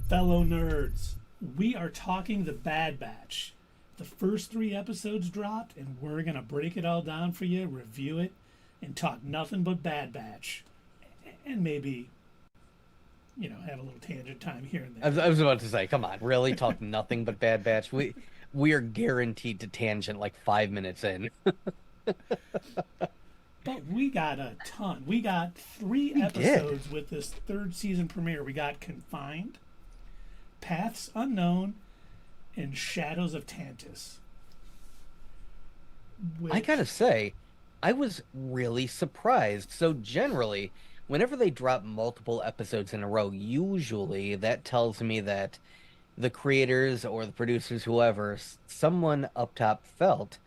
Fellow nerds, we are talking The Bad Batch. The first 3 episodes dropped, and we're going to break it all down for you, review it, and talk nothing but Bad Batch. And maybe, have a little tangent time here and I there. was, I was about to say, come on, really talk nothing but Bad Batch. We are guaranteed to tangent like 5 minutes in. But we got a ton. We got three We did. episodes with this third season premiere. We got Confined, Paths Unknown, and Shadows of Tantus. I Which, gotta say, I was really surprised. So generally, whenever they drop multiple episodes in a row, usually that tells me that the creators or the producers, whoever, someone up top felt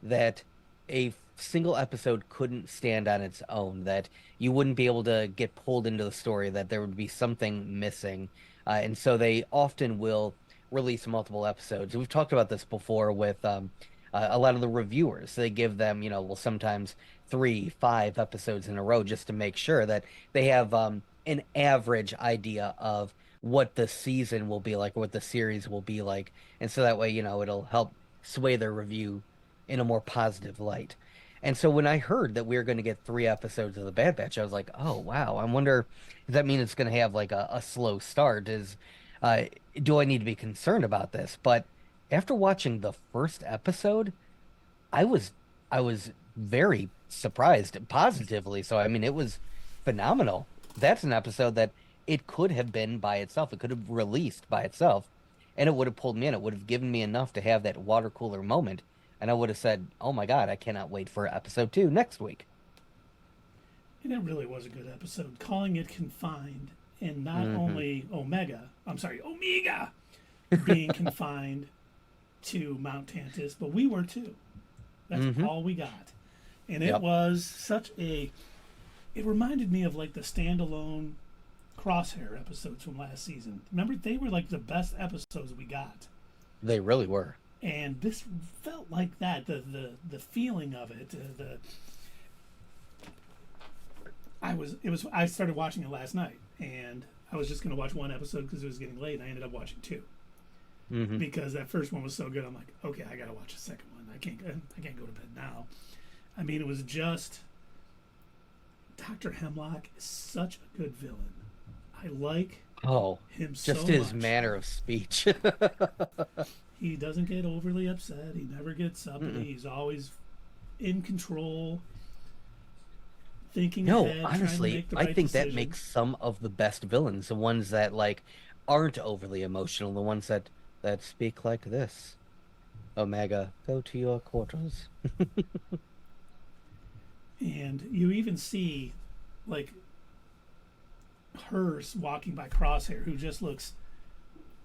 that a single episode couldn't stand on its own, that you wouldn't be able to get pulled into the story, that there would be something missing. And so they often will release multiple episodes. We've talked about this before with a lot of the reviewers. They give them, well, sometimes 3, 5 episodes in a row just to make sure that they have an average idea of what the season will be like, or what the series will be like. And so that way, it'll help sway their review in a more positive light. And so when I heard that we were going to get 3 episodes of The Bad Batch, I was like, oh, wow. I wonder, does that mean it's going to have like a slow start? Uh, do I need to be concerned about this? But after watching the first episode, I was, I was very surprised positively. So, I mean, it was phenomenal. That's an episode that it could have been by itself. It could have released by itself, and it would have pulled me in. It would have given me enough to have that water cooler moment, and I would have said, "Oh my God, I cannot wait for episode 2 next week." and it really was a good episode. Calling it Confined, and not Hmm. only Omega being confined to Mount Tantus, but we were too. That's Hmm. all we got. And it Yep. was it reminded me of like the standalone Crosshair episodes from last season. Remember, they were like the best episodes we got. They really were. And this felt like that. The feeling of it. I started watching it last night, and I was just going to watch one episode because it was getting late, and I ended up watching two Hmm. because that first one was so good. I'm like, okay, I got to watch the second one. I can't go to bed now. I mean, it was just Dr. Hemlock is such a good villain. I like Oh, him so just his much. manner of speech. He doesn't get overly upset. He never gets uppity. Mm-mm. He's always in control, thinking No, ahead, trying to honestly, make the I right think that decision. makes some of the best villains, the ones that like aren't overly emotional, the ones that speak like this. Omega, go to your quarters. And you even see, like, her walking by Crosshair, who just looks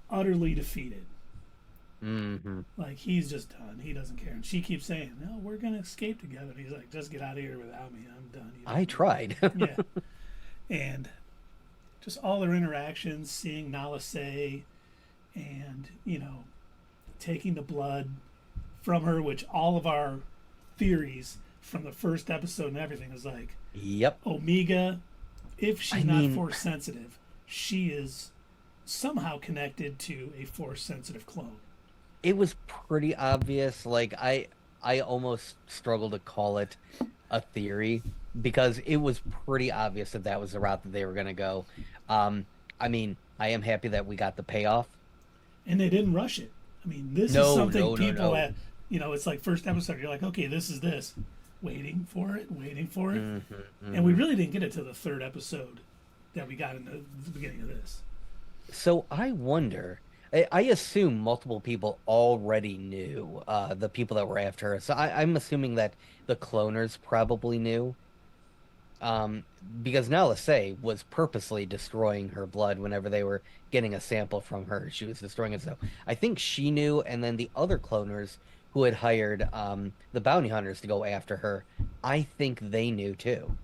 utterly defeated. Hmm. Like, he's just done. He doesn't care. And she keeps saying, no, we're going to escape together. And he's like, just get out of here without me. I'm done. You I don't need me. tried. Yeah. And just all their interactions, seeing Nala say, and, taking the blood from her, which all of our theories from the first episode and everything is like, Yep. Omega, if I she's not mean, force sensitive, she is somehow connected to a force sensitive clone. it was pretty obvious. Like I almost struggle to call it a theory because it was pretty obvious that that was the route that they were going to go. I mean, I am happy that we got the payoff. And they didn't rush it. I mean, this is No, something no, no, people no. at, it's like first episode, you're like, okay, this is this. Waiting for it. Hmm. And we Hmm. really didn't get it to the third episode that we got in the beginning of this. So I wonder, I assume multiple people already knew the people that were after her. So I'm assuming that the cloners probably knew. Um, because Nala Se was purposely destroying her blood whenever they were getting a sample from her. She was destroying it. So I think she knew, and then the other cloners who had hired the bounty hunters to go after her, I think they knew too.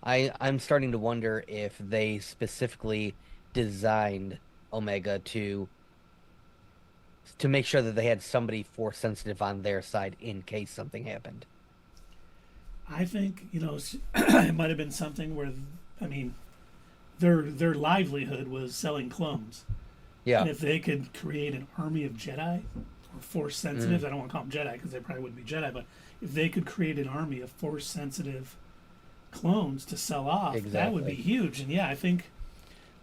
I'm starting to wonder if they specifically designed Omega to make sure that they had somebody force sensitive on their side in case something happened. I think, it might have been something where, I mean, their livelihood was selling clones. Yeah. And if they could create an army of Jedi or Force sensitives, I don't want to call them Jedi because they probably wouldn't be Jedi, but if they could create an army of Force sensitive clones to sell off, that would be huge. And yeah, I think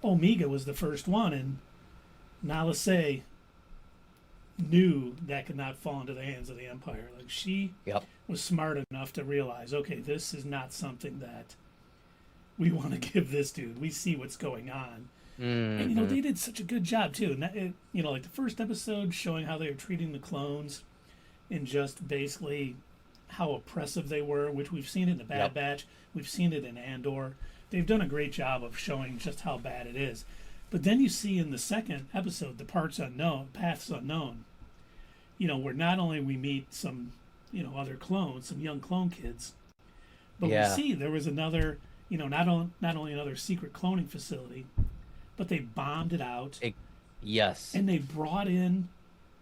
Omega was the first one, and Nala Se knew that could not fall into the hands of the Empire. Like she was smart enough to realize, okay, this is not something that we want to give this dude. We see what's going on. And you know, they did such a good job too. And that, you know, like the first episode showing how they were treating the clones and just basically how oppressive they were, which we've seen in the Bad Batch, we've seen it in Andor. They've done a great job of showing just how bad it is. But then you see in the second episode, the Paths Unknown, you know, where not only we meet some, you know, other clones, some young clone kids, but we see there was another, you know, not only another secret cloning facility, but they bombed it out. And they brought in,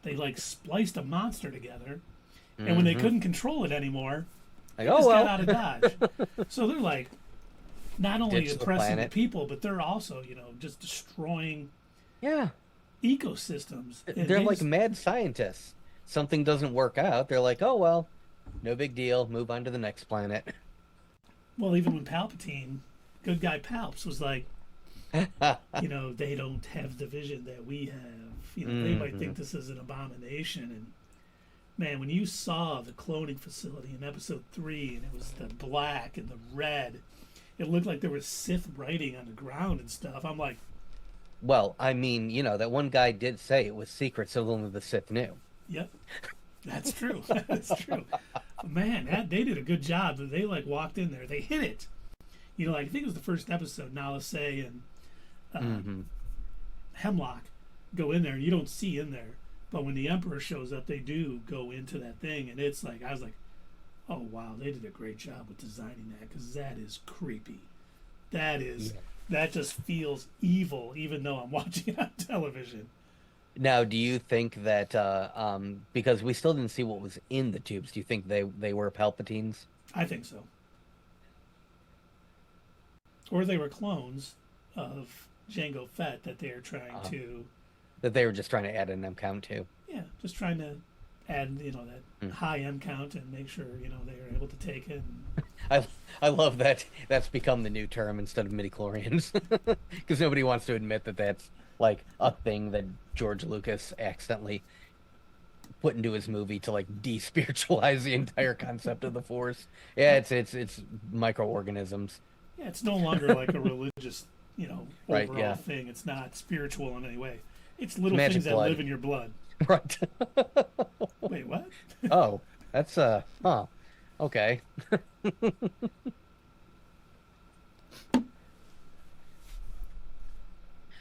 they like spliced a monster together. And when they couldn't control it anymore, they just got out of Dodge. So they're like, not only oppressing the people, but they're also, you know, just destroying ecosystems. They're like mad scientists. Something doesn't work out, they're like, oh, well, no big deal. Move on to the next planet. Well, even when Palpatine, good guy Palps, was like, you know, they don't have the vision that we have. You know, they might think this is an abomination. And man, when you saw the cloning facility in episode 3, and it was the black and the red, it looked like there was Sith writing on the ground and stuff. I'm like, well, I mean, you know, that one guy did say it was secret, so only the Sith knew. Yep, that's true. That's true. Man, they did a good job. They like walked in there, they hit it. You know, like I think it was the first episode. Nala Se and Hemlock go in there. You don't see in there, but when the Emperor shows up, they do go into that thing, and it's like I was like, oh wow, they did a great job with designing that, because that is creepy. That just feels evil, even though I'm watching it on television. Now, do you think that because we still didn't see what was in the tubes, do you think they were Palpatines? I think so. Or they were clones of Jango Fett that they are trying to... That they were just trying to add an M count to. Yeah, just trying to add, you know, that high M count and make sure, you know, they are able to take it. I love that that's become the new term instead of midichlorians. Because nobody wants to admit that that's like a thing that George Lucas accidentally put into his movie to like de-spiritualize the entire concept of the Force. Yeah, it's microorganisms. Yeah, it's no longer like a religious, you know, overall thing. It's not spiritual in any way. It's little things that live in your blood. Right. Wait, what? Oh, that's okay.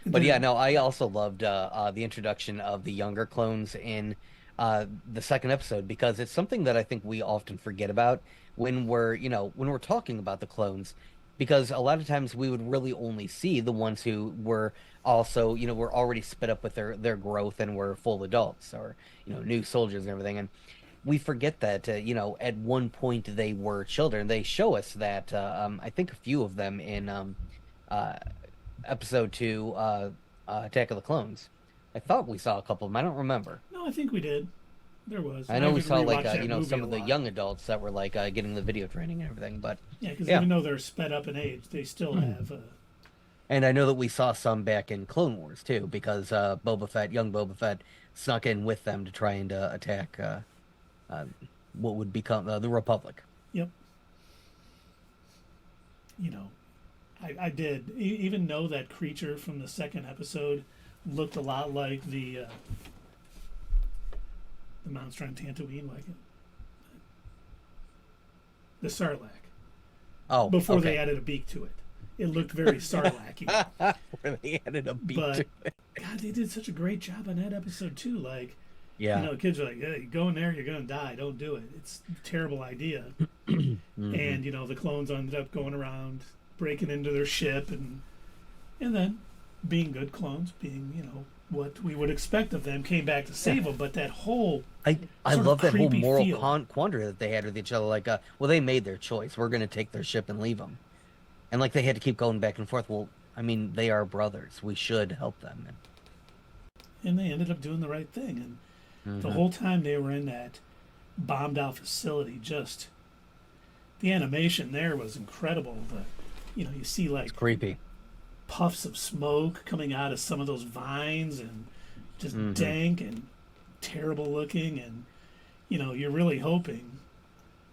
But yeah, no, I also loved the introduction of the younger clones in the second episode, because it's something that I think we often forget about when we're talking about the clones, because a lot of times we would really only see the ones who were also, you know, were already sped up with their growth and were full adults, or, you know, new soldiers and everything. And we forget that, you know, at one point they were children. They show us that, I think a few of them in episode 2, Attack of the Clones. I thought we saw a couple of them. I don't remember. No, I think we did. There was. I know we saw like you know, some of the young adults that were like getting the video training and everything. But yeah, because even though they're sped up in age, they still have. And I know that we saw some back in Clone Wars too, because young Boba Fett, snuck in with them to try and attack what would become the Republic. Yep. You know, I did even know that creature from the second episode looked a lot like the monster on Tatooine, like it. The Sarlacc. Oh, before they added a beak to it. It looked very Sarlacc-y. Where they added a beak to it. God, they did such a great job on that episode too. Like, yeah, you know, kids are like, hey, you go in there, you're gonna die. Don't do it. It's a terrible idea. And you know, the clones ended up going around breaking into their ship, and then being good clones, being, you know, what we would expect of them, came back to save them. But that whole I love that whole moral quandary that they had with each other. Like, well, they made their choice. We're going to take their ship and leave them. And like they had to keep going back and forth. Well, I mean, they are brothers. We should help them. and they ended up doing the right thing. And the Mm-hmm. whole time they were in that bombed out facility, just the animation there was incredible. You see It's like creepy. puffs of smoke coming out of some of those vines, and just Mm-hmm. dank and terrible looking. And you're really hoping.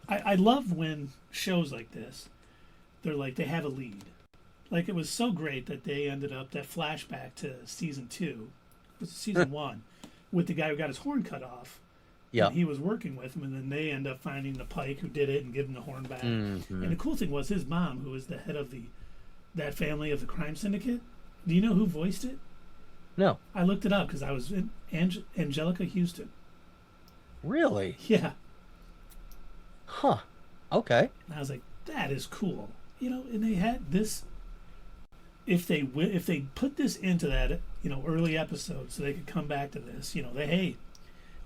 I love when shows like this, they're like they have a lead. Like it was so great that they ended up that flashback to season 2, was it season 1, with the guy who got his horn cut off, and Yep. he was working with him, and then they end up finding the Pike who did it and give him the horn back. Mm-hmm. And the cool thing was his mom, who was the head of that family of the crime syndicate. Do you know who voiced it? No. I looked it up because I was in Angelica Houston. Really? Yeah, Huh. Okay. and I was like, that is cool. And they had this. If they put this into that early episode, so they could come back to this,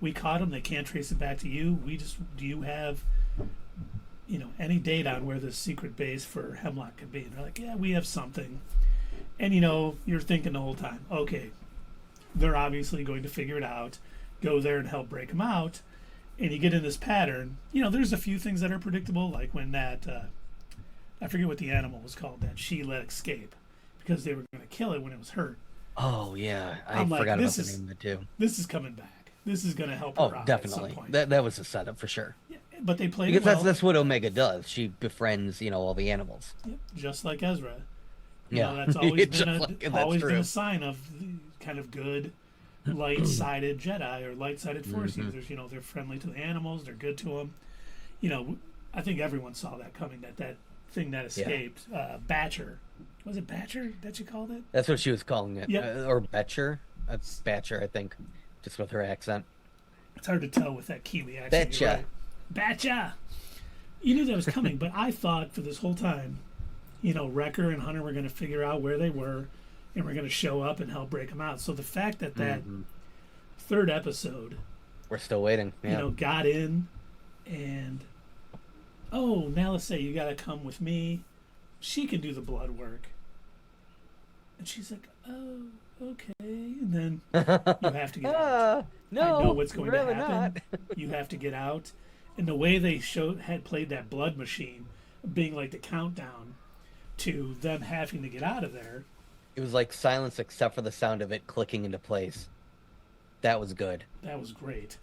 we caught them. They can't trace it back to you. Do you have any data on where this secret base for Hemlock could be? And they're like, yeah, we have something. And you're thinking the whole time, okay, they're obviously going to figure it out, go there and help break them out. And you get in this pattern. There's a few things that are predictable, like when that I forget what the animal was called that she let escape because they were going to kill it when it was hurt. Oh yeah, I I'm like, forgot about this the is- name of it too. This is coming back. This is going to help her Oh, out at definitely. some point. That was a setup for sure. Yeah, but they played Because it well. that's what Omega does. She befriends, all the animals. Yep, just like Ezra. Yeah. That's always Just been like- that's always been true. a sign of the kind of good light-sided Jedi or light-sided Force Mhm. users. They're friendly to the animals. They're good to them. I think everyone saw that coming. That thing that escaped, Batcher. Was it Batcher that you called it? That's what she was calling it. Yep. Or Betcher. That's Batcher, I think. Just with her accent. It's hard to tell with that Kiwi accent. Betcha. You're right. Betcha. You knew that was coming, but I thought for this whole time, Wrecker and Hunter were going to figure out where they were, and were going to show up and help break them out. So the fact that Mhm. third episode, We're still waiting. Yeah. got in, and now let's say you got to come with me. She can do the blood work, and she's like, oh, okay, and then you have to get out. No, I know what's going really to happen. not. You have to get out. And the way they had played that blood machine being like the countdown to them having to get out of there. It was like silence except for the sound of it clicking into place. That was good. That was great.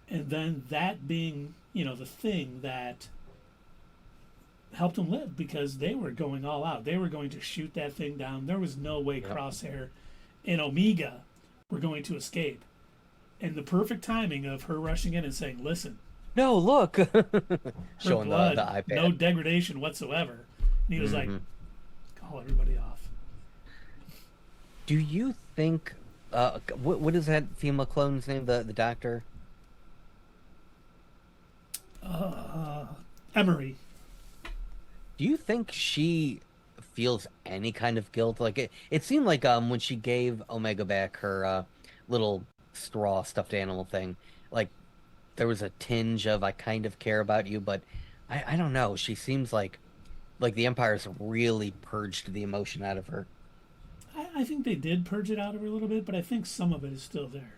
And then that being, the thing that helped them live, because they were going all out. They were going to shoot that thing down. There was no way Yep. Crosshair and Omega were going to escape. And the perfect timing of her rushing in and saying, listen, No, look. her Showing blood, the iPad. no degradation whatsoever. And he was like, Mhm. call everybody off. Do you think what is that female clone's name? The doctor? Emery. Do you think she feels any kind of guilt? Like it seemed like when she gave Omega back her little straw stuffed animal thing, like there was a tinge of I kind of care about you, but I don't know. She seems like the Empire's really purged the emotion out of her. I think they did purge it out of her a little bit, but I think some of it is still there.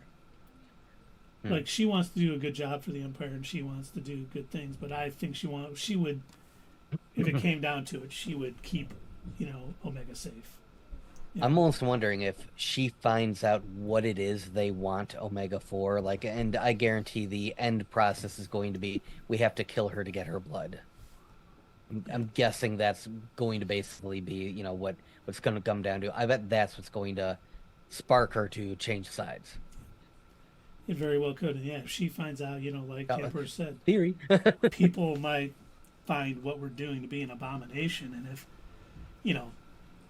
Like, she wants to do a good job for the Empire, and she wants to do good things, but I think she would, if it came down to it, she would keep, Omega safe. I'm almost wondering if she finds out what it is they want Omega for, like, and I guarantee the end process is going to be we have to kill her to get her blood. I'm guessing that's going to basically be, what's going to come down to. I bet that's what's going to spark her to change sides. It very well could, and yeah, if she finds out, like Emperor said, Theory. people might find what we're doing to be an abomination, and if,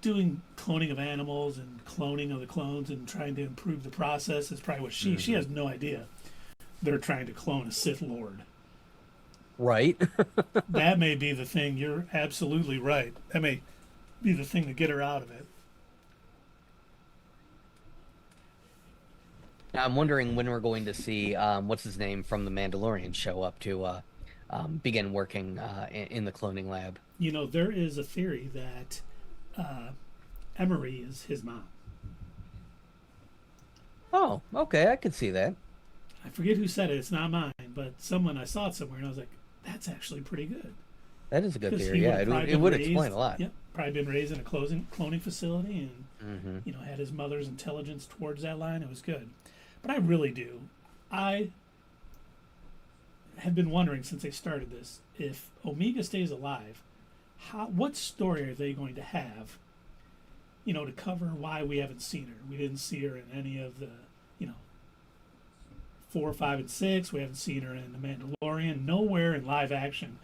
doing cloning of animals and cloning of the clones and trying to improve the process is probably what she has no idea. They're trying to clone a Sith Lord. Right. That may be the thing. You're absolutely right. That may be the thing to get her out of it. Now, I'm wondering when we're going to see what's his name from the Mandalorian show up to begin working in the cloning lab. There is a theory that Emery is his mom. Oh, okay, I could see that. I forget who said it. It's not mine, but someone I saw it somewhere, and I was like, "That's actually pretty good." That is a good Because theory. he would Yeah, have probably it been would raised, explain a lot. yep, probably been raised in a cloning facility, and Hmm. had his mother's intelligence towards that line. It was good, but I really do. I have been wondering since they started this if Omega stays alive, what story are they going to have? To cover why we haven't seen her. We didn't see her in any of the, you know, 4, 5, and 6. We haven't seen her in The Mandalorian. Nowhere in live action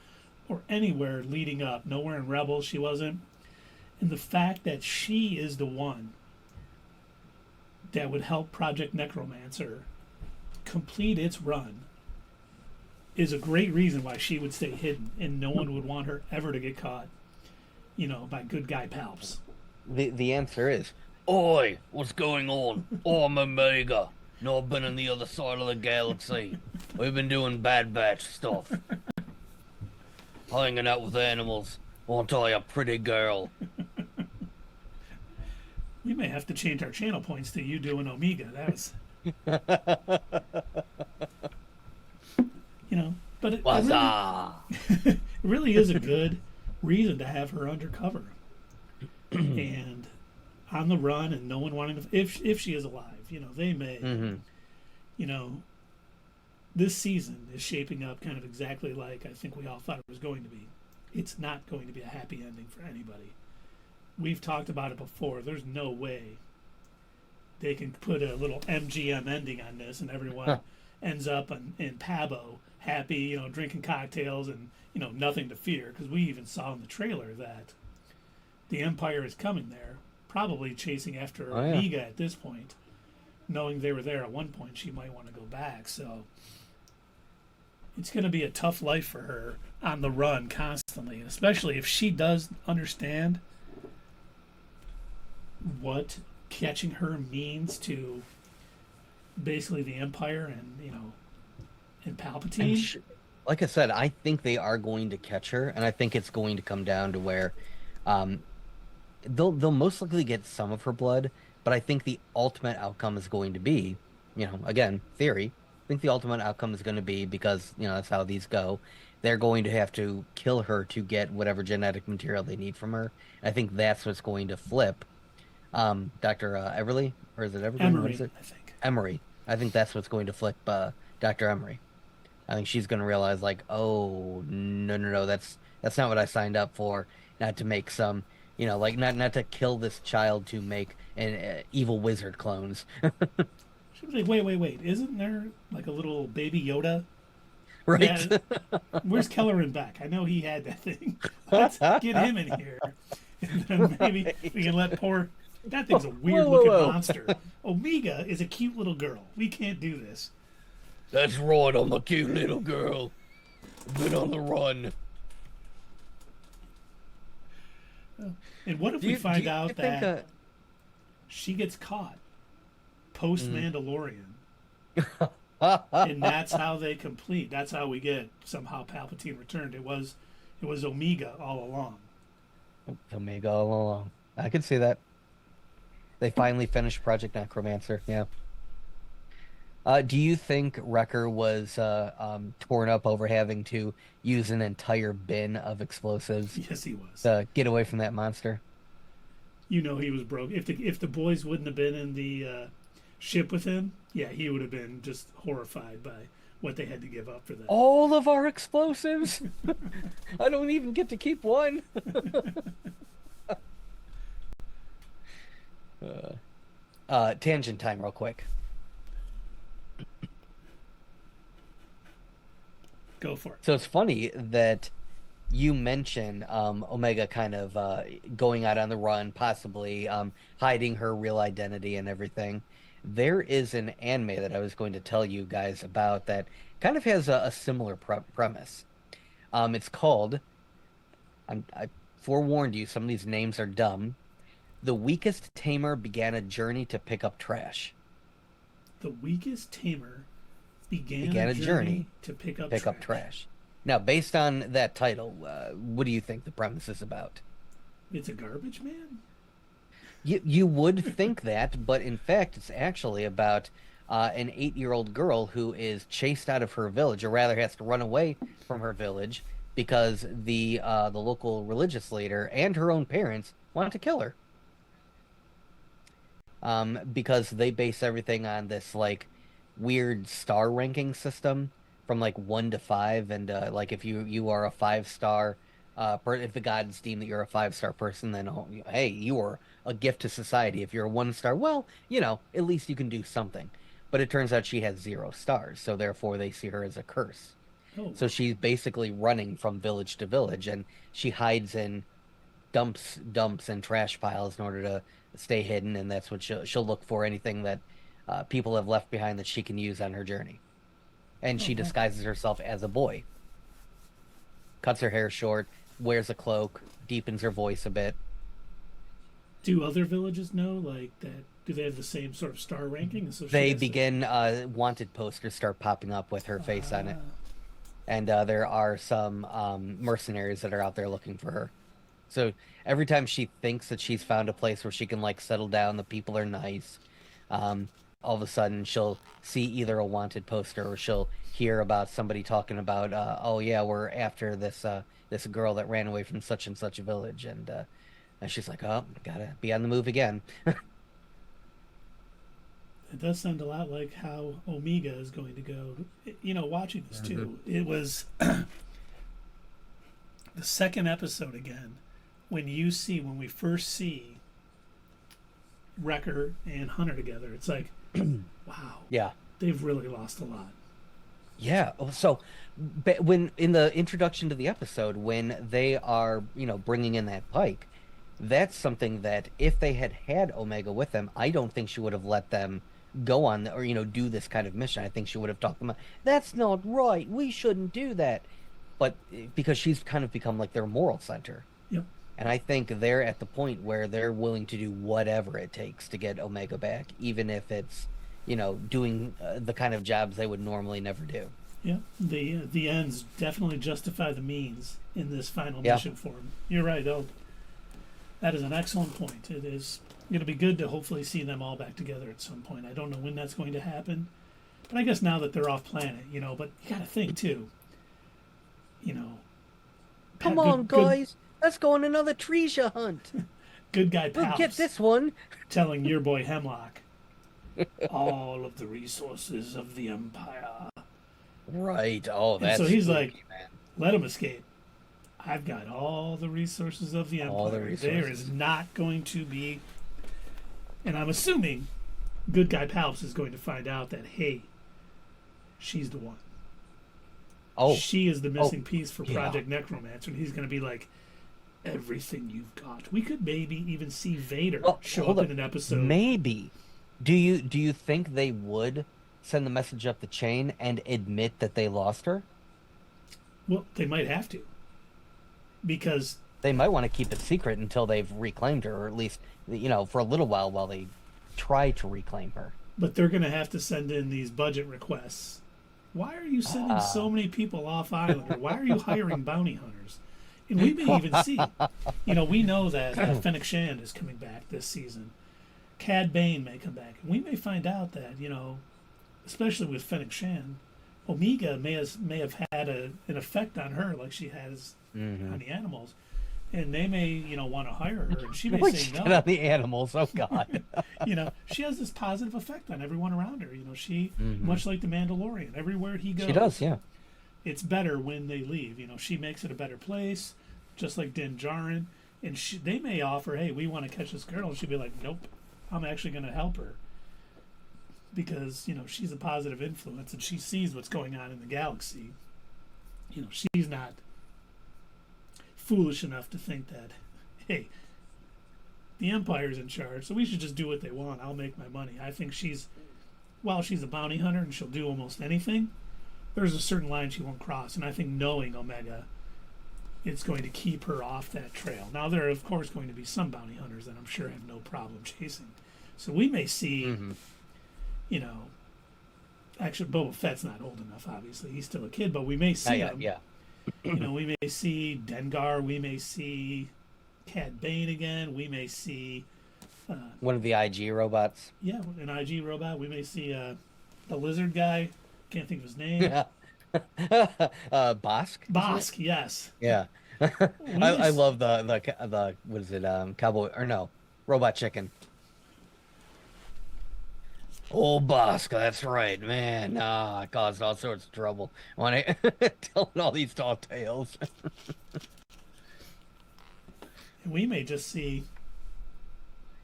or anywhere leading up. Nowhere in Rebels she wasn't. And the fact that she is the one that would help Project Necromancer complete its run is a great reason why she would stay hidden and no one would want her ever to get caught, by good guy Palps. The answer is, Oi, what's going on? I'm Omega. No, I've been on the other side of the galaxy. We've been doing Bad Batch stuff. Hanging out with animals. Won't I, a pretty girl? We may have to change our channel points to you doing Omega. That was, but it really is a good reason to have her undercover and on the run and no one wanting to, if she is alive, they may, this season is shaping up kind of exactly like I think we all thought it was going to be. It's not going to be a happy ending for anybody. We've talked about it before. There's no way they can put a little MGM ending on this and everyone ends up in Pabo happy, drinking cocktails and, nothing to fear. Because we even saw in the trailer that the Empire is coming there, probably chasing after Omega at this point. Knowing they were there at one point, she might want to go back. So it's going to be a tough life for her on the run constantly, especially if she does understand what catching her means to basically the Empire and Palpatine. Like I said, I think they are going to catch her, and I think it's going to come down to where um, they'll most likely get some of her blood, but I think the ultimate outcome is going to be, again, theory. I think the ultimate outcome is going to be, because that's how these go. They're going to have to kill her to get whatever genetic material they need from her. I think that's what's going to flip Dr. Everly, or is it Everly? Emery, what is it? I think. Emery. I think that's what's going to flip Dr. Emery. I think she's going to realize, like, oh, no, that's not what I signed up for. Not to make some, like, not to kill this child to make an evil wizard clones. She was like, wait, isn't there like a little baby Yoda? Right? Yeah. Where's Kelleran Beck? I know he had that thing. Let's get him in here. And then maybe we can let that thing's a weird looking monster. Omega is a cute little girl. We can't do this. That's right, I'm a cute little girl. Been on the run. And what if we find out that she gets caught post Mandalorian? And that's how they complete. That's how we get somehow Palpatine returned. It was Omega all along. Omega all along. I can see that. They finally finished Project Necromancer. Yeah. Do you think Wrecker was torn up over having to use an entire bin of explosives? Yes, he was. To get away from that monster? He was broke. If the boys wouldn't have been in the ship with him, yeah, he would have been just horrified by what they had to give up for that. All of our explosives? I don't even get to keep one. Tangent time real quick. Go for it. So it's funny that you mention Omega kind of going out on the run, possibly hiding her real identity and everything. There is an anime that I was going to tell you guys about that kind of has a similar premise. It's called, I forewarned you, some of these names are dumb. The Weakest Tamer began a journey to pick up trash. The Weakest Tamer began a journey to pick up trash. Now, based on that title, what do you think the premise is about? It's a garbage man? You would think that, but in fact, it's actually about an 8-year-old girl who is chased out of her village, or rather has to run away from her village because the local religious leader and her own parents want to kill her. Because they base everything on this like weird star ranking system from like 1 to 5, and like if you are a 5 star, if the gods deem that you're a 5 star person, then oh, hey, you are a gift to society. If you're a 1 star, well, at least you can do something. But it turns out she has 0 stars, so therefore they see her as a curse. Oh, So she's basically running from village to village, and she hides in dumps and trash piles in order to stay hidden, and that's what she'll look for, anything that people have left behind that she can use on her journey. And oh, she wow. disguises herself as a boy, cuts her hair short, wears a cloak, deepens her voice a bit. Do other villages know like that? Do they have the same sort of star ranking? So she They has to. begin wanted posters start popping up with her face on it, Ah, and there are some mercenaries that are out there looking for her. So every time she thinks that she's found a place where she can like settle down, the people are nice. Um, all of a sudden, she'll see either a wanted poster, or she'll hear about somebody talking about, oh yeah, we're after this girl that ran away from such and such a village, and she's like, oh, gotta be on the move again. it does sound a lot like how Omega is going to go. Watching this Mhm. too, it was the second episode again when we first see Wrecker and Hunter together. It's like, wow, Yeah, they've really lost a lot. yeah. So, when in the introduction to the episode, when they are, bringing in that Pike, that's something that if they had had Omega with them, I don't think she would have let them go on or do this kind of mission. I think she would have talked them out. That's not right. We shouldn't do that. But because she's kind of become like their moral center. Yep. And I think they're at the point where they're willing to do whatever it takes to get Omega back, even if it's, doing the kind of jobs they would normally never do. Yeah, the ends definitely justify the means in this final Yeah. mission form. You're right, though. That is an excellent point. It is going to be good to hopefully see them all back together at some point. I don't know when that's going to happen, but I guess now that they're off planet, But you got to think too, you know, Come on, good good guys. Let's go on another treasure hunt. good guy We'll get Palps this one. telling your boy Hemlock all of the resources of the Empire, Right. Oh, and so that's he's spooky, like, man. "Let him escape. I've got all the resources of the All the Empire. There resources. is not going to be." And I'm assuming good guy Palps is going to find out that, hey, she's the one. Oh, She is the oh, missing piece for yeah. Project Necromancer, and he's going to be like, everything you've got. We could maybe even see Vader Well, show hold up in up. an episode. Maybe. Do you think they would send the message up the chain and admit that they lost her? Well, they might have to because, They might want to keep it secret until they've reclaimed her, or at least, for a little while they try to reclaim her. but they're going to have to send in these budget requests. Why are you sending Uh, so many people off island? Or why are you hiring bounty hunters? And we may even see, we know that Fennec Shand is coming back this season. Cad Bane may come back. And we may find out that, especially with Fennec Shand, Omega may have had an effect on her like she has mhm. on the animals. And they may, want to hire her. And she may Which say shit no. on the animals? Oh God. She has this positive effect on everyone around her. She, Hmm. much like the Mandalorian, everywhere he goes, She does, yeah. it's better when they leave. She makes it a better place, just like Din Djarin. And they may offer, hey, we want to catch this girl. And she'd be like, nope, I'm actually going to help her because she's a positive influence and she sees what's going on in the galaxy. She's not foolish enough to think that, hey, the Empire's in charge, so we should just do what they want. I'll make my money. I think while she's a bounty hunter and she'll do almost anything, there's a certain line she won't cross. And I think knowing Omega, it's going to keep her off that trail. Now, there are, of course, going to be some bounty hunters that I'm sure have no problem chasing. So we may see, Hmm. you know, actually, Boba Fett's not old enough, obviously. He's still a kid, but we may see him. Yeah. We may see Dengar. We may see Cad Bane again. We may see One of the IG robots. Yeah, an IG robot. We may see the lizard guy. Can't think of his name. Yeah. Bosk, isn't it? Bosk, yes. Yeah. We may I love the what is it, cowboy or no, robot chicken. Old Bosk, that's right, man. Ah, I caused all sorts of trouble when I telling all these tall tales. we may just see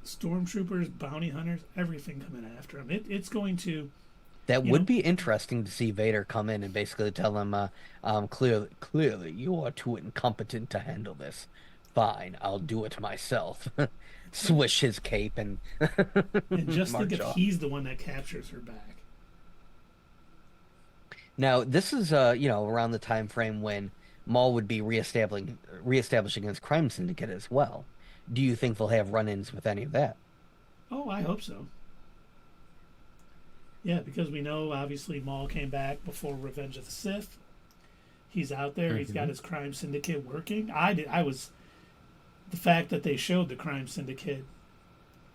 stormtroopers, bounty hunters, everything coming after him. It's going to, That you would know, be interesting to see Vader come in and basically tell him, clearly, you are too incompetent to handle this. Fine, I'll do it myself. Swish his cape and and just think march if off. he's the one that captures her back. Now, this is around the time frame when Maul would be reestablishing his crime syndicate as well. Do you think they'll have run-ins with any of that? Oh, I hope so. Yeah, because we know obviously Maul came back before Revenge of the Sith. He's out there. He's got Hmm. his crime syndicate working. I was the fact that they showed the crime syndicate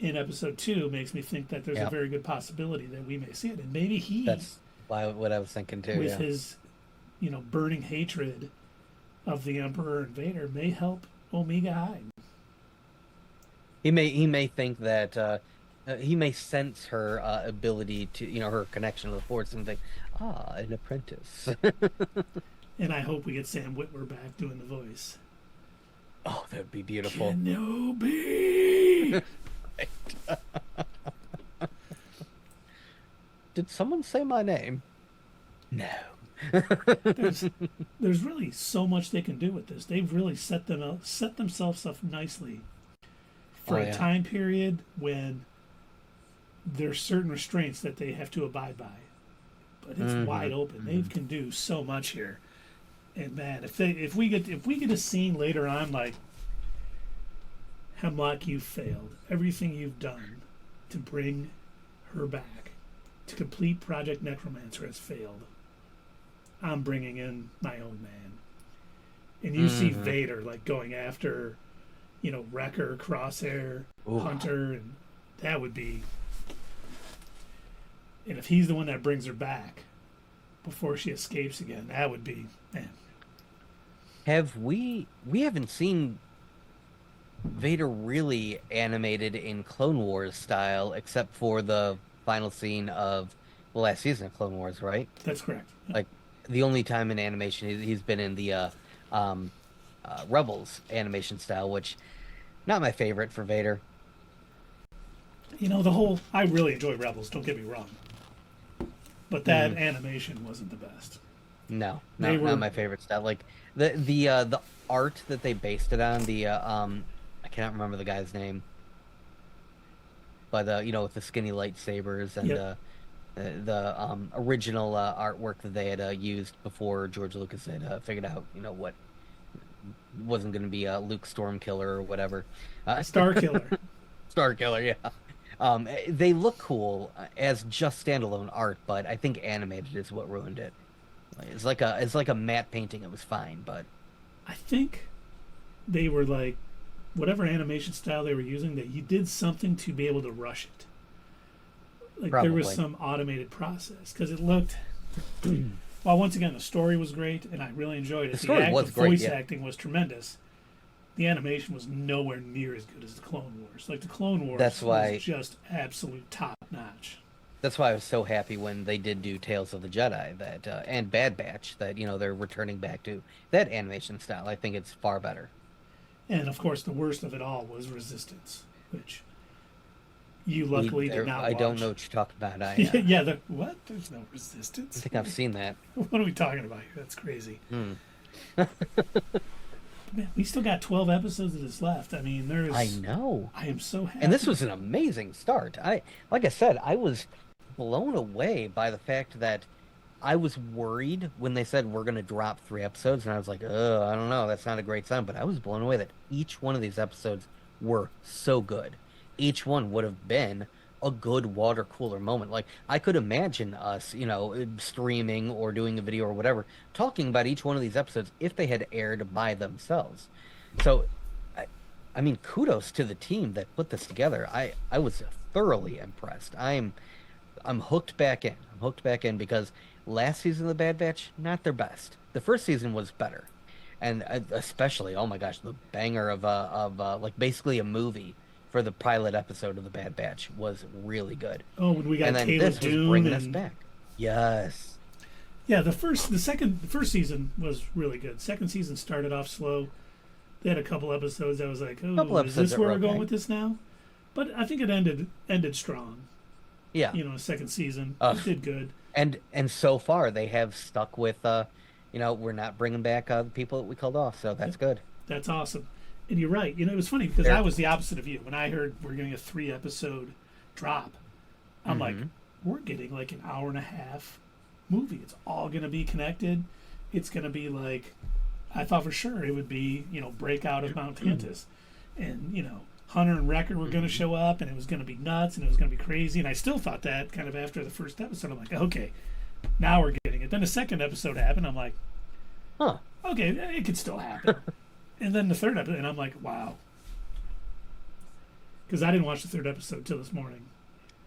in episode 2 makes me think that there's a Yeah, very good possibility that we may see it, and maybe he, that's what I was thinking too. with Yeah, his, burning hatred of the Emperor and Vader, may help Omega High. he may think that he may sense her ability to her connection to the Force and think, an apprentice. And I hope we get Sam Witwer back doing the voice. Oh, that'd be beautiful. Kenobi. Did someone say my name? No. there's there's really so much they can do with this. They've really set themselves up nicely for Oh a yeah. time period when there's certain restraints that they have to abide by. But it's wide open. They can do so much here. And man, if we get a scene later on like Hemlock, you failed. Everything you've done to bring her back, to complete Project Necromancer has failed. I'm bringing in my own man. And you see Vader like going after, Wrecker, Crosshair, Ooh. Hunter, and that would be. And if he's the one that brings her back before she escapes again, that would be, man. We haven't seen Vader really animated in Clone Wars style, except for the final scene of the last season of Clone Wars, right? That's correct. Like the only time in animation he's been in the Rebels animation style, which not my favorite for Vader. I really enjoy Rebels, don't get me wrong. But that animation wasn't the best. No, They were not my favorite style. Like the art that they based it on, I cannot remember the guy's name, but with the skinny lightsabers and Yep. the original artwork that they had used before George Lucas had figured out what wasn't going to be Luke Stormkiller or whatever. Star Killer. Star Killer, yeah. They look cool as just standalone art, but I think animated is what ruined it. Like, it's like a matte painting. It was fine, but I think they were like, whatever animation style they were using, that you did something to be able to rush it. Like there was probably. some automated process because it looked. Well, once again, the story was great and I really enjoyed it. The story was the great, voice yeah. acting was tremendous. The animation was nowhere near as good as the Clone Wars. Like the Clone Wars That's why- was just absolute top notch. That's why I was so happy when they did do Tales of the Jedi and Bad Batch that they're returning back to that animation style. I think it's far better. And of course, the worst of it all was Resistance, which you luckily did not watch. I don't know what you're talking about. Yeah, what? There's no I Resistance. think I've seen that. What are we talking about here? That's crazy. Hmm. Man, we still got 12 episodes of this left. I mean, I know. I am so happy. And this was an amazing start. Like I said, I was blown away by the fact that I was worried when they said we're going to drop 3 episodes, and I was like, oh, I don't know, that's not a great sign. But I was blown away that each one of these episodes were so good. Each one would have been a good water cooler moment. Like, I could imagine us, streaming or doing a video or whatever, talking about each one of these episodes if they had aired by themselves. So I mean, kudos to the team that put this together. I was thoroughly impressed. I'm hooked back in. I'm hooked back in because last season of The Bad Batch, not their best. The first season was better, and especially, oh my gosh, the banger of like basically a movie for the pilot episode of The Bad Batch was really good. Oh, when we And got then Caleb this was Dune bringing us and back. Yes. yeah, the first season was really good. Second season started off slow. They had a couple episodes. I was like, Couple oh, is episodes this that where were we're going okay. with this now? But I think it ended strong. Yeah. You know, second season Uh, it did good. and so far they have stuck with we're not bringing back the people that we killed off, so Yep, that's good. that's awesome. And you're right. You know, it was funny because I They're was the opposite of you. When I heard we're getting a 3 episode drop, I'm like, hmm we're getting like an hour and a half movie. It's all going to be connected. It's going to be like, I thought for sure it would be, you know, Breakout of Mount Tantus. And, you know, Hunter and Wrecker were going to hmm show up and it was going to be nuts and it was going to be crazy. And I still thought that kind of after the first episode. I'm like, okay, now we're getting it. Then the second episode happened. I'm like, Huh. okay, it could still happen. And then the third episode, and I'm like, wow. Because I didn't watch the third episode till this morning.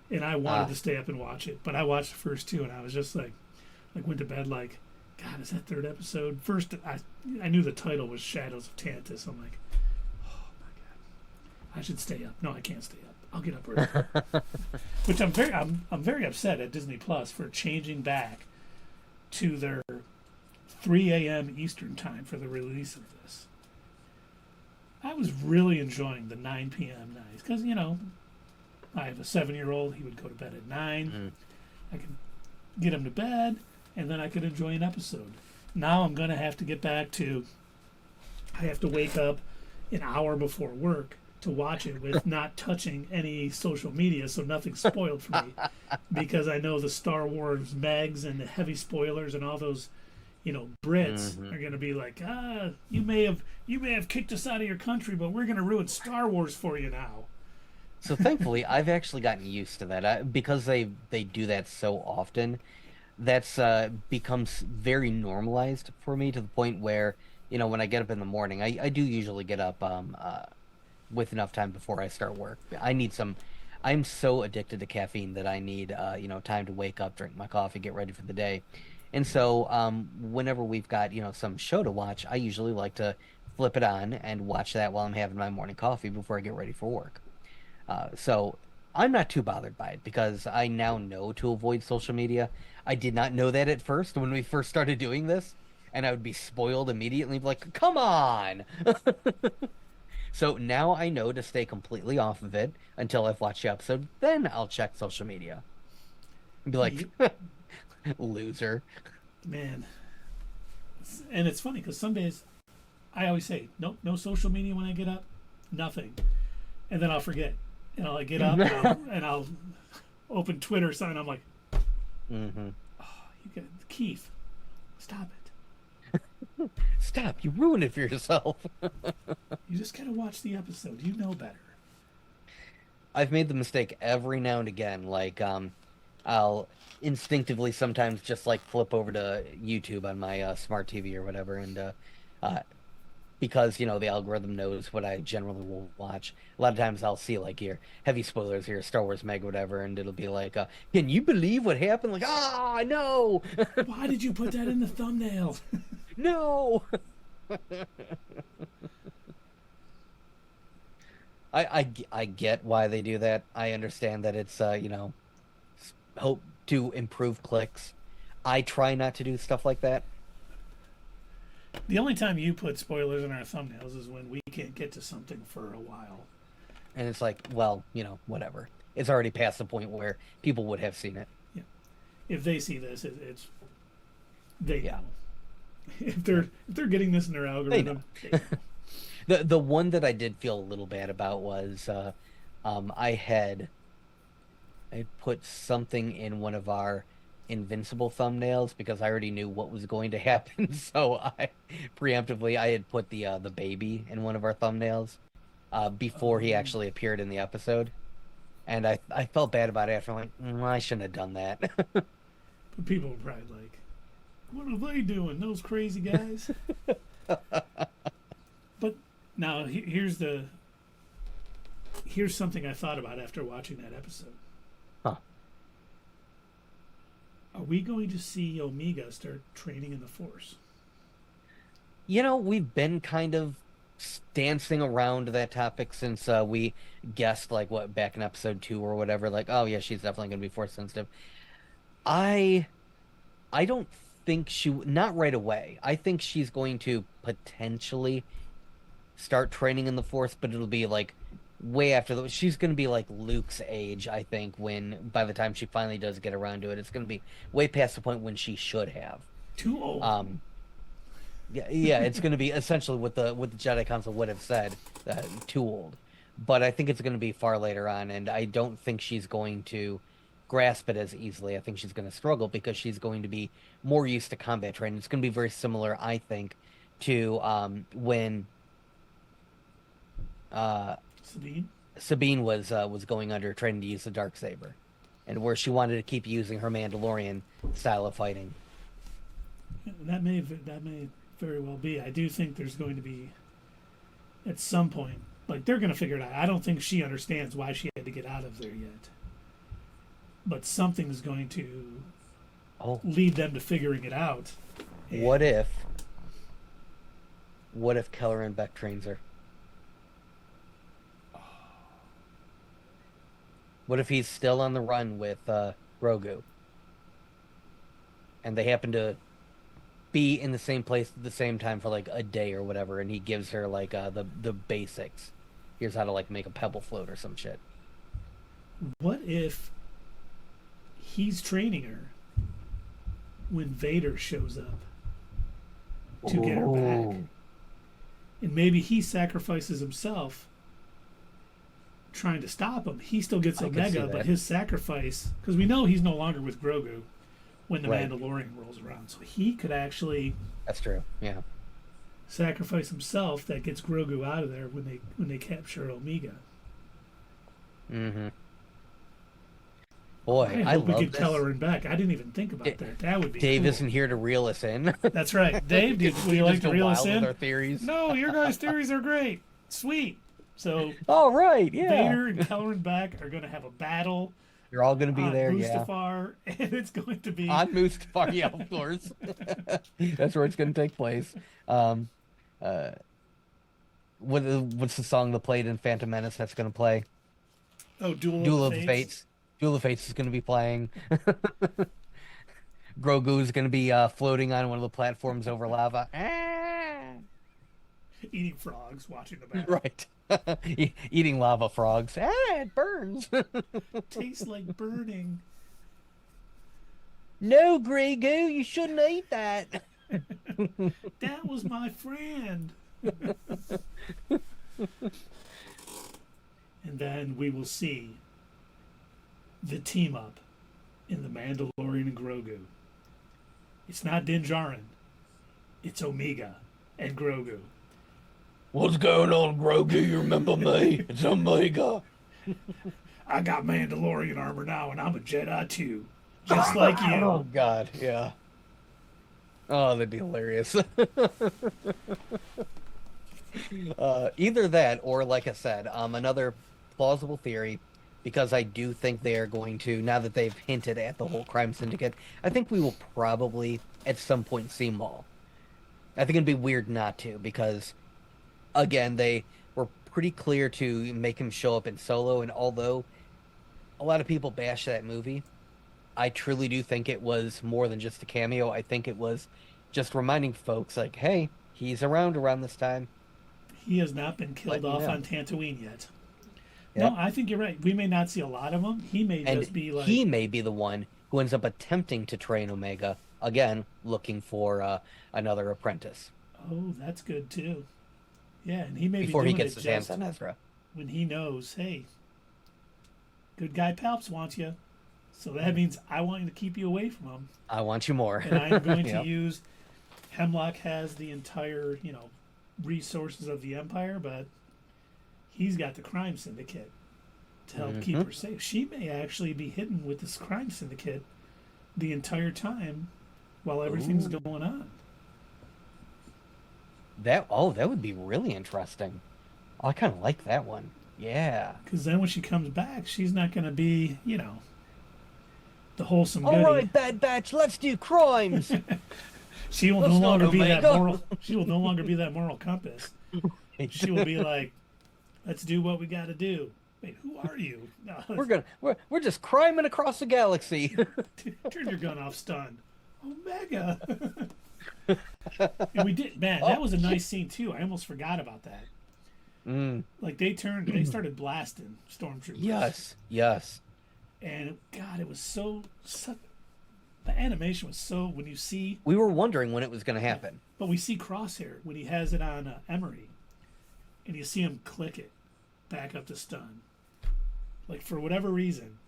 And I wanted Ah. to stay up and watch it. But I watched the first two and I was just like went to bed like, God, is that third episode? First, I knew the title was Shadows of Tantus. I'm like, oh my God, I should stay up. No, I can't stay up. I'll get up early. Which I'm very upset at Disney Plus for changing back to their 3 a.m. Eastern time for the release of this. I was really enjoying the 9 p.m. nights because, you know, I have a 7-year-old. He would go to bed at 9. Mm. I could get him to bed, and then I could enjoy an episode. Now I'm going to have to get back to, I have to wake up an hour before work to watch it with not touching any social media so nothing's spoiled for me because I know the Star Wars megs and the heavy spoilers and all those, you know, Brits hmm are going to be like, you may have kicked us out of your country, but we're going to ruin Star Wars for you now. So thankfully, I've actually gotten used to that because they do that so often. That's becomes very normalized for me to the point where, when I get up in the morning, I do usually get up with enough time before I start work. I'm so addicted to caffeine that I need time to wake up, drink my coffee, get ready for the day. And so whenever we've got, some show to watch, I usually like to flip it on and watch that while I'm having my morning coffee before I get ready for work. So I'm not too bothered by it because I now know to avoid social media. I did not know that at first when we first started doing this, and I would be spoiled immediately, like, come on. So now I know to stay completely off of it until I've watched the episode. Then I'll check social media and be like, Ye- loser. Man, and it's funny because some days I always say no social media when I get up, nothing, and then I'll forget, and I'll like, get up and I'll open Twitter or something. I'm like, hmm oh, you got Keith, stop it. Stop, you ruined it for yourself. You just gotta watch the episode. You know better. I've made the mistake every now and again, like I'll instinctively sometimes just like flip over to YouTube on my smart TV or whatever, and uh, because the algorithm knows what I generally will watch. A lot of times I'll see like here heavy spoilers here, Star Wars Meg, whatever, and it'll be like, can you believe what happened? Like, no, Why did you put that in the thumbnail? no. I get why they do that. I understand that it's hope to improve clicks. I try not to do stuff like that. The only time you put spoilers in our thumbnails is when we can't get to something for a while. And it's like, well, whatever. It's already past the point where people would have seen it. Yeah. If they see this, it's they Yeah. know. If they're getting this in their algorithm, they know. The one that I did feel a little bad about was I had put something in one of our Invincible thumbnails because I already knew what was going to happen. So I had put the baby in one of our thumbnails before he Um, actually appeared in the episode, and I felt bad about it after. I'm like, I shouldn't have done that. but people were probably like, "What are they doing? Those crazy guys." But now here's the here's something I thought about after watching that episode. Huh. Are we going to see Omega start training in the Force? You know, we've been kind of dancing around that topic since we guessed, like, what, back in episode 2 or whatever, like, oh yeah, she's definitely going to be force sensitive. I I don't think not right away. I think she's going to potentially start training in the Force, but it'll be like way after she's going to be like Luke's age, I think, when by the time she finally does get around to it, it's going to be way past the point when she should have. Too old. Yeah, it's going to be essentially what the Jedi Council would have said, too old. But I think it's going to be far later on, and I don't think she's going to grasp it as easily. I think she's going to struggle because she's going to be more used to combat training. It's going to be very similar, I think, to when Sabine was going under training to use the Darksaber, and where she wanted to keep using her Mandalorian style of fighting. That may very well be. I do think there's going to be, at some point, like, they're going to figure it out. I don't think she understands why she had to get out of there yet. But something's going to lead them to figuring it out. And What if Kelleran Beck trains her? What if he's still on the run with Grogu? And they happen to be in the same place at the same time for like a day or whatever, and he gives her like the basics. Here's how to like make a pebble float or some shit. What if he's training her when Vader shows up to get her back? And maybe he sacrifices himself trying to stop him. He still gets Omega, but his sacrifice, because we know he's no longer with Grogu when the Mandalorian rolls around, so he could actually, that's true, yeah, sacrifice himself. That gets Grogu out of there when they capture Omega. Boy, I hope we love could this. Kelleran back. I didn't even think about that. That would be Dave cool. isn't here to reel us in. That's right. Dave, would you like to reel us in? With our theories. No, your guys' theories are great. Sweet. So, oh right, yeah. Vader and Kelleran Beck are going to have a battle. You're all going to be there, Mustafar, and it's going to be on Mustafar, yeah, of course. That's where it's going to take place. What's the song that played in Phantom Menace that's going to play? Oh, Duel of the Fates. Duel of the Fates is going to be playing. Grogu is going to be floating on one of the platforms over lava. Eating frogs, watching the battle. Right. Eating lava frogs. It burns. Tastes like burning. No, Grogu, you shouldn't eat that. That was my friend. And then we will see the team up in the Mandalorian and Grogu. It's not Din Djarin. It's Omega and Grogu. What's going on, Grogu? You remember me? It's Omega. I got Mandalorian armor now, and I'm a Jedi too. Just like you. Oh, God, yeah. Oh, that'd be hilarious. Either that, or like I said, another plausible theory, because I do think they are going to, now that they've hinted at the whole crime syndicate, I think we will probably, at some point, see Maul. I think it'd be weird not to, because, again, they were pretty clear to make him show up in Solo, and although a lot of people bash that movie, I truly do think it was more than just a cameo. I think it was just reminding folks, like, hey, he's around this time. He has not been killed off on Tatooine yet. Yep. No, I think you're right. We may not see a lot of him. He may just be like... he may be the one who ends up attempting to train Omega, again, looking for another apprentice. Oh, that's good, too. Yeah, and he may before be he doing gets it his hands on Ezra. When he knows, hey, good guy Palps wants you. So that means I want you to keep you away from him. I want you more. And I'm going to use... Hemlock has the entire, resources of the Empire, but he's got the crime syndicate to help keep her safe. She may actually be hidden with this crime syndicate the entire time while everything's going on. That would be really interesting. I kind of like that one. Yeah. Because then when she comes back, she's not going to be, the wholesome All goody. right, Bad Batch, let's do crimes. She will no Let's not longer be that Omega. moral. She will no longer be that moral compass. She will be like, let's do what we got to do. Wait, who are you? No, we're just criming across the galaxy. turn your gun off, stunned. Omega. And we did, man. Oh, That was a nice scene too. I almost forgot about that. Like they started blasting stormtroopers. Yes, yes. And God, it was the animation was so when you see. We were wondering when it was going to happen. But we see Crosshair when he has it on Emery, and you see him click it back up to stun. Like for whatever reason,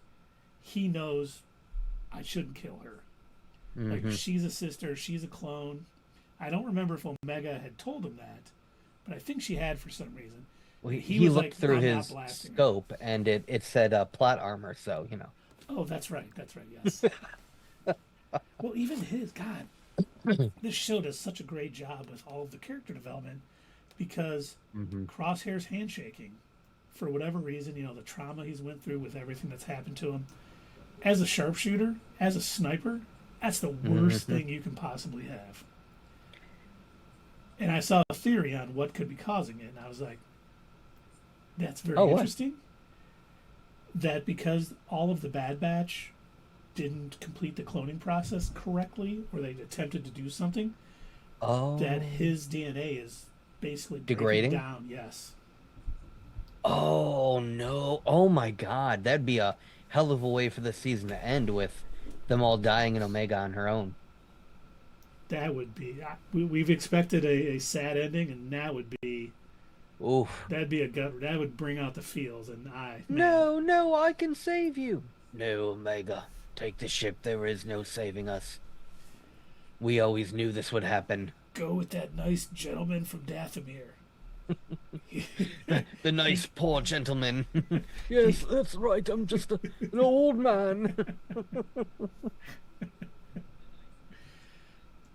he knows I shouldn't kill her. Like she's a sister, she's a clone. I don't remember if Omega had told him that, but I think she had for some reason. Well, he was looked like, through "I'm not his blasting her." scope, and it said plot armor, so Oh, that's right. That's right. Yes. Well, even his God, this show does such a great job with all of the character development because Crosshair's handshaking, for whatever reason, the trauma he's went through with everything that's happened to him. As a sharpshooter, as a sniper, that's the worst thing you can possibly have. And I saw a theory on what could be causing it, and I was like, that's very interesting. That because all of the Bad Batch didn't complete the cloning process correctly, or they attempted to do something, that his DNA is basically degrading down. Yes. Oh no! Oh my God, that'd be a hell of a way for the season to end with them all dying and Omega on her own. That would be. We've expected a sad ending, and that would be. Oof. That'd be a gut. That would bring out the feels, and No, I can save you. No, Omega, take the ship. There is no saving us. We always knew this would happen. Go with that nice gentleman from Dathomir. The nice poor gentleman. Yes, that's right. I'm just an old man.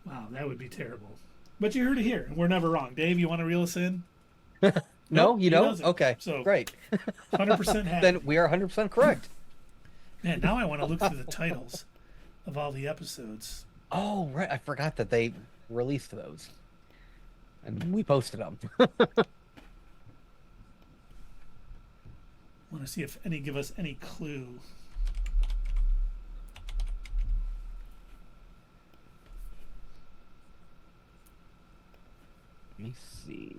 Wow, that would be terrible. But you heard it here, and we're never wrong. Dave, you want to reel us in? No, Nope, you he don't? doesn't. Okay, So great. 100% happy. Then we are 100% correct. Man, now I want to look through the titles of all the episodes. Oh, right. I forgot that they released those. And we posted them. I want to see if any give us any clue. Let me see.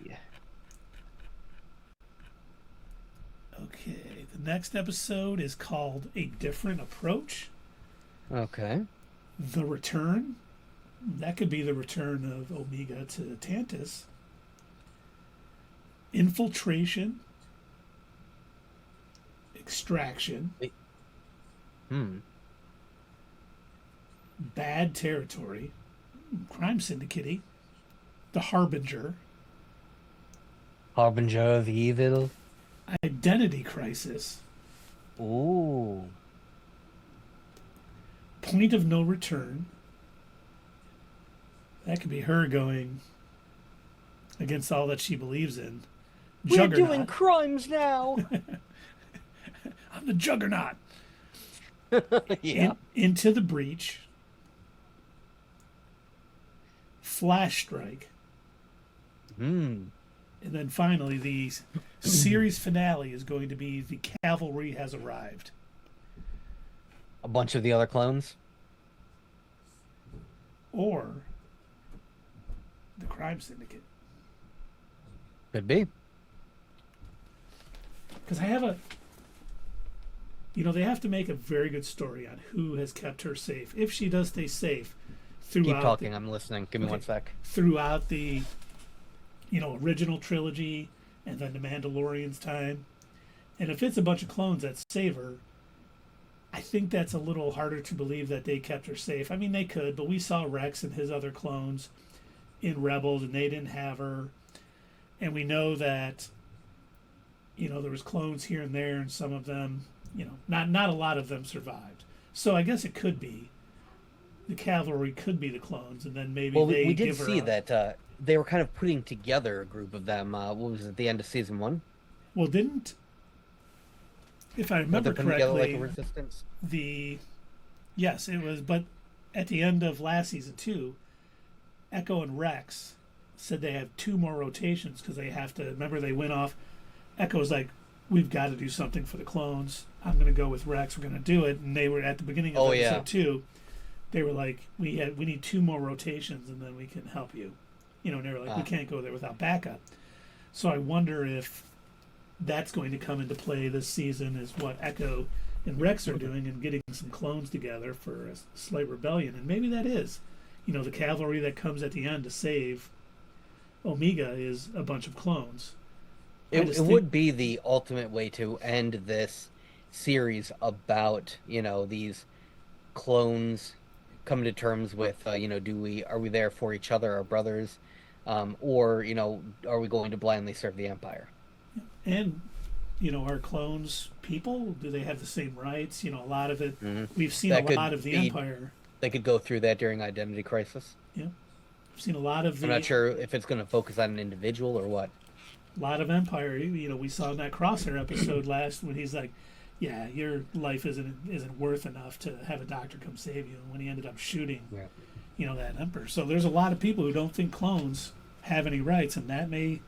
Okay, the next episode is called A Different Approach. Okay. The Return. That could be the return of Omega to Tantus. Infiltration. Extraction. Bad Territory. Crime Syndicate. The Harbinger. Harbinger of Evil. Identity Crisis. Ooh. Point of No Return. That could be her going against all that she believes in. We're doing crimes now. I'm the Juggernaut. Yeah. Into the Breach. Flash Strike. And then finally, the series finale is going to be The Cavalry Has Arrived. A bunch of the other clones. Or the Crime Syndicate. Could be. Because I have a... they have to make a very good story on who has kept her safe. If she does stay safe throughout... Keep talking, I'm listening. Give me one sec. Throughout the, original trilogy and then the Mandalorian's time. And if it's a bunch of clones that save her, I think that's a little harder to believe that they kept her safe. I mean, they could, but we saw Rex and his other clones in Rebels, and they didn't have her. And we know that, there was clones here and there, and some of them, not a lot of them survived. So I guess it could be the cavalry could be the clones, and then maybe we did see that they were kind of putting together a group of them. What was it, at the end of season 1? Well, didn't if I But they're remember putting together like a correctly, resistance. the yes, it was. But at the end of last season 2, Echo and Rex said they have 2 more rotations because they have to. Remember, they went off. Echo's like, we've got to do something for the clones. I'm going to go with Rex. We're going to do it. And they were at the beginning of episode 2. They were like, we need 2 more rotations, and then we can help you. You know, and they were like, we can't go there without backup. So I wonder if that's going to come into play this season, is what Echo and Rex are doing and getting some clones together for a slight rebellion. And maybe that is, you know, the cavalry that comes at the end to save Omega is a bunch of clones. It would be the ultimate way to end this series about, you know, these clones coming to terms with, you know, are we there for each other, our brothers, or, you know, are we going to blindly serve the Empire? And, you know, are clones people? Do they have the same rights? You know, a lot of it, we've seen a lot of the Empire. They could go through that during Identity Crisis. Yeah. We've seen a lot of the... I'm not sure if it's going to focus on an individual or what. A lot of Empire, you know, we saw in that Crosshair episode last when he's like, yeah, your life isn't worth enough to have a doctor come save you. And when he ended up shooting, you know, that Emperor. So there's a lot of people who don't think clones have any rights, and that may...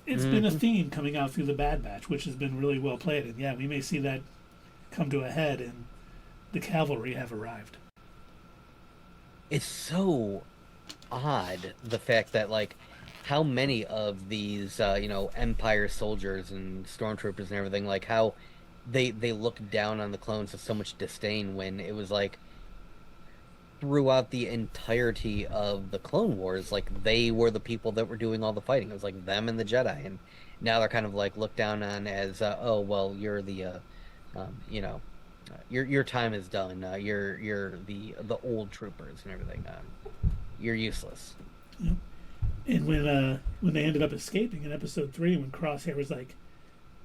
It's been a theme coming out through the Bad Batch, which has been really well played. And yeah, we may see that come to a head, and the cavalry have arrived. It's so odd, the fact that, like, how many of these, you know, Empire soldiers and stormtroopers and everything, like, how they look down on the clones with so much disdain when it was, like, throughout the entirety of the Clone Wars, like, they were the people that were doing all the fighting. It was like them and the Jedi, and now they're kind of like looked down on as, oh well, you're the, you know, your time is done. You're the old troopers and everything. You're useless. Yeah. And when they ended up escaping in episode 3, when Crosshair was like,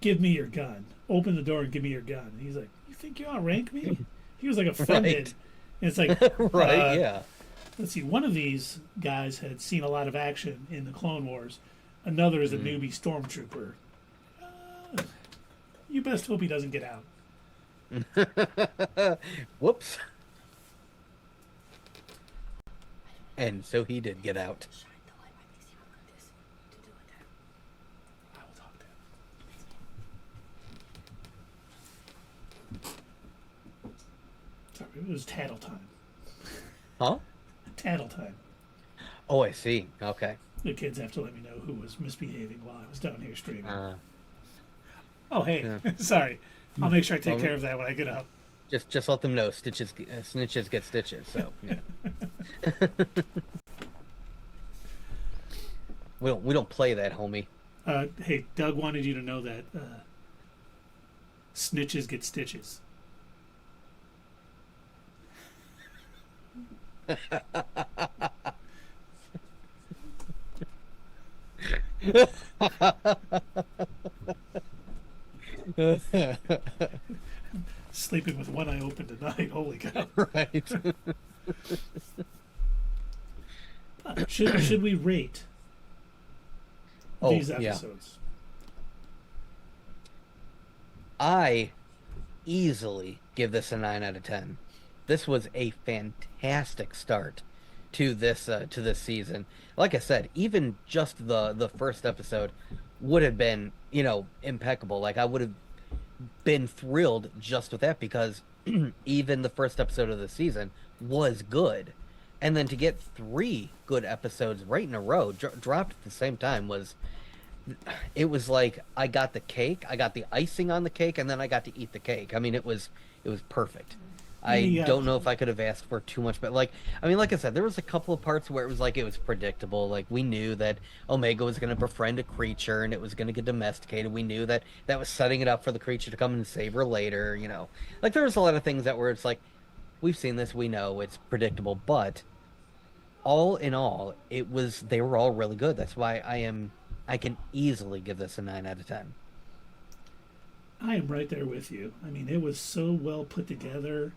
"Give me your gun. Open the door and give me your gun," and he's like, "You think you outrank me?" He was like offended. Right. And it's like, right, yeah. Let's see. One of these guys had seen a lot of action in the Clone Wars. Another is a newbie stormtrooper. You best hope he doesn't get out. Whoops. And so he did get out. I will talk to him. Sorry, it was tattle time. Huh? Tattle time. Oh, I see. Okay. The kids have to let me know who was misbehaving while I was down here streaming. Oh, hey. Yeah. Sorry. I'll make sure I take care of that when I get up. Just let them know. Snitches get stitches. So yeah. we don't play that, homie. Hey, Doug wanted you to know that snitches get stitches. Sleeping with one eye open tonight. Holy cow! Right. Should we rate these episodes? Yeah. I easily give this a 9 out of 10. This was a fantastic start to this season. Like I said, even just the first episode would have been, you know, impeccable. Like, I would have been thrilled just with that, because even the first episode of the season was good. And then to get 3 good episodes right in a row, dropped at the same time, it was like I got the cake, I got the icing on the cake, and then I got to eat the cake. I mean, it was perfect. I don't know if I could have asked for too much, but like I said, there was a couple of parts where it was predictable. Like, we knew that Omega was going to befriend a creature and it was going to get domesticated. We knew that was setting it up for the creature to come and save her later, you know. Like, there was a lot of things that were, it's like, we've seen this, we know, it's predictable, but all in all, they were all really good. That's why I can easily give this a 9 out of 10. I am right there with you. I mean, it was so well put together.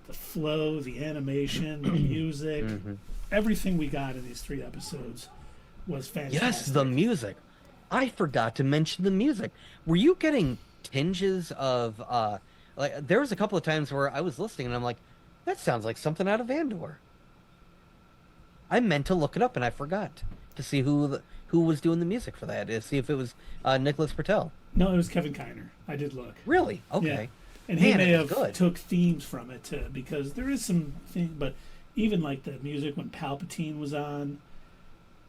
The flow, the animation, the music, everything we got in these 3 episodes was fantastic. Yes, the music. I forgot to mention the music. Were you getting tinges of like there was a couple of times where I was listening and I'm like, that sounds like something out of Andor. I meant to look it up and I forgot to see who was doing the music for that, to see if it was Nicholas Patel. No, it was Kevin Kiner. I did look. Really? Yeah. Okay. And he Man, may it have was good. took themes from it too, because there is some thing, but even like the music when Palpatine was on,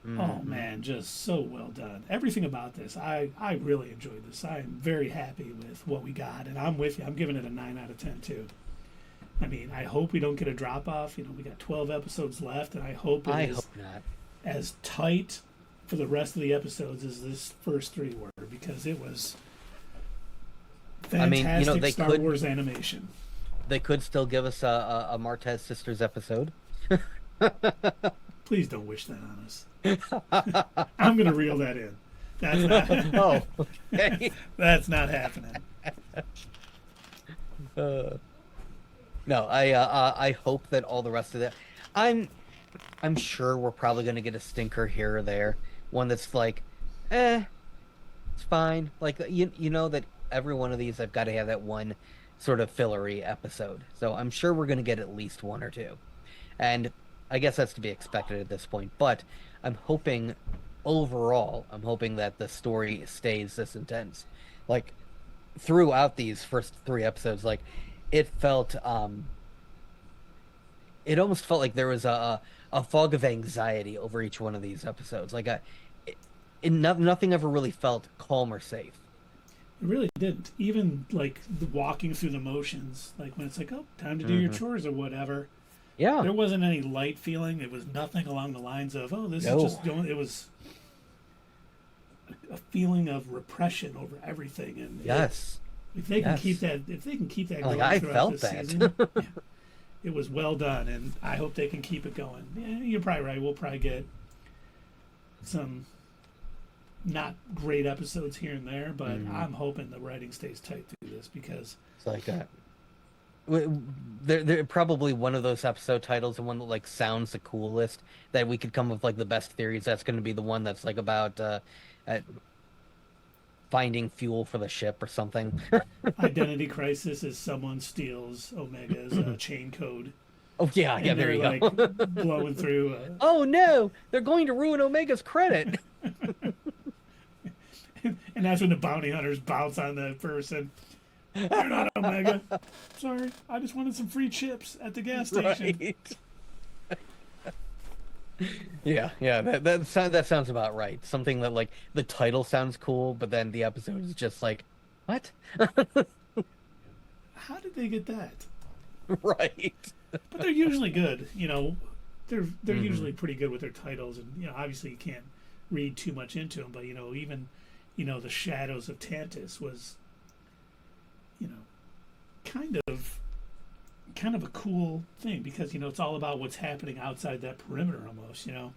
oh Mhm. man, just so well done. Everything about this, I really enjoyed this. I am very happy with what we got, and I'm with you. I'm giving it a 9 out of 10 too. I mean, I hope we don't get a drop off. You know, we got 12 episodes left, and I hope it I is hope not. as tight for the rest of the episodes as this first 3 were, because it was I mean, fantastic Star Wars animation. they could still give us a Martez Sisters episode. Please don't wish that on us. I'm gonna reel that in. That's not. Oh, okay. That's not happening. Uh, no, I hope that all the rest of that. I'm I'm sure we're probably gonna get a stinker here or there, one that's like, it's fine. Like you know that every one of these I've got to have that one sort of fillery episode. So I'm sure we're gonna get at least one or two, and I guess that's to be expected at this point. But I'm hoping, overall, I'm hoping that the story stays this intense, like throughout these first 3 episodes. Like it felt, it almost felt like there was a fog of anxiety over each one of these episodes. Like nothing ever really felt calm or safe. It really didn't. Even like the walking through the motions, like when it's like, oh, time to do your chores or whatever. Yeah. There wasn't any light feeling. It was nothing along the lines of, oh, this No. is just going. It was a feeling of repression over everything. And Yes. if they can Yes. keep that, if they can keep that Like, going I throughout felt this that. season, yeah, it was well done, and I hope they can keep it going. Yeah, you're probably right. We'll probably get some not great episodes here and there, but I'm hoping the writing stays tight through this because It's like they're probably one of those episode titles, and one that like sounds the coolest, that we could come up with like the best theories. That's going to be the one that's like about finding fuel for the ship or something. Identity Crisis is someone steals Omega's chain code. Oh yeah, yeah. And There they're you go. like blowing through. Oh no, they're going to ruin Omega's credit. And that's when the bounty hunters bounce on the person. You're not Omega. Sorry, I just wanted some free chips at the gas station. Right. Yeah, yeah. That sounds about right. Something that like the title sounds cool, but then the episode is just like, what? How did they get that? Right. But they're usually good. You know, they're usually pretty good with their titles, and you know, obviously you can't read too much into them. But you know, even the Shadows of Tantus was, you know, kind of a cool thing because you know it's all about what's happening outside that perimeter almost. You know,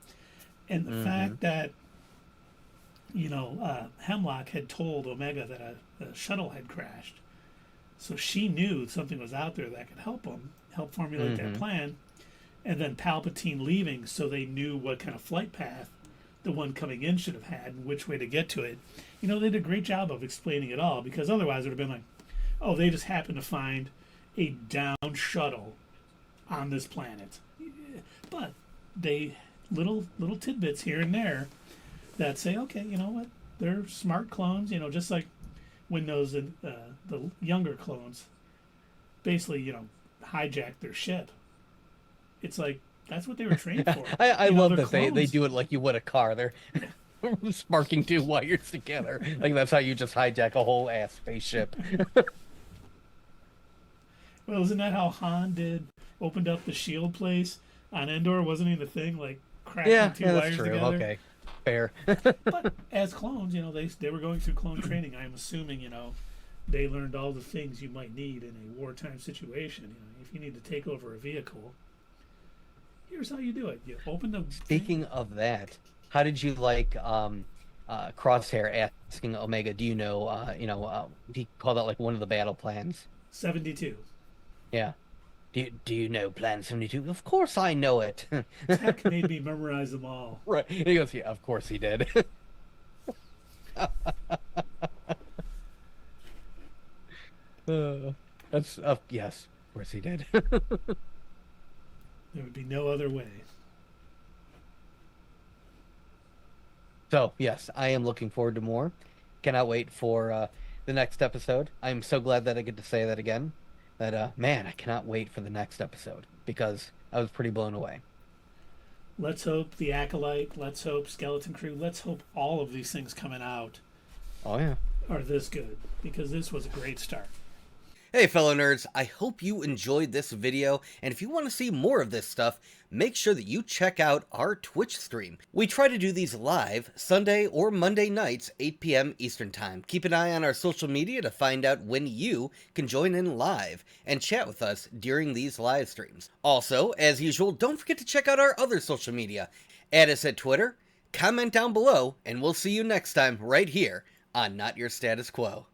and the fact that Hemlock had told Omega that a shuttle had crashed. So she knew something was out there that could help formulate that plan. And then Palpatine leaving, so they knew what kind of flight path the one coming in should have had and which way to get to it. You know, they did a great job of explaining it all because otherwise it would have been like, oh, they just happened to find a downed shuttle on this planet. But they little tidbits here and there that say, okay, you know what? They're smart clones, you know, just like when those the younger clones basically, you know, hijacked their ship. It's like that's what they were trained for. I You know, love they're that they clones. do it like you would a car. They're sparking two wires together. Like that's how you just hijack a whole ass spaceship. Well, isn't that how Han opened up the shield place on Endor? Wasn't he the thing like cracking Yeah, two yeah, wires that's true. together? Okay, fair. But as clones, you know, they were going through clone training. I'm assuming, you know, they learned all the things you might need in a wartime situation. You know, if you need to take over a vehicle, here's how you do it. You open the Speaking of that, how did you like Crosshair asking Omega, do you know, he called out like one of the battle plans? 72. Yeah. Do you know Plan 72? Of course I know it. Tech made me memorize them all. Right. He goes, yeah, of course he did. That's yes, of course he did. There would be no other way. So yes, I am looking forward to more. Cannot wait for the next episode. I'm so glad that I get to say that again. That man, I cannot wait for the next episode because I was pretty blown away. Let's hope the Acolyte, let's hope Skeleton Crew, let's hope all of these things coming out Oh yeah. are this good, because this was a great start. Hey fellow nerds, I hope you enjoyed this video, and if you want to see more of this stuff, make sure that you check out our Twitch stream. We try to do these live Sunday or Monday nights, 8 p.m. Eastern Time. Keep an eye on our social media to find out when you can join in live and chat with us during these live streams. Also, as usual, don't forget to check out our other social media. Add us at Twitter, comment down below, and we'll see you next time right here on Not Your Status Quo.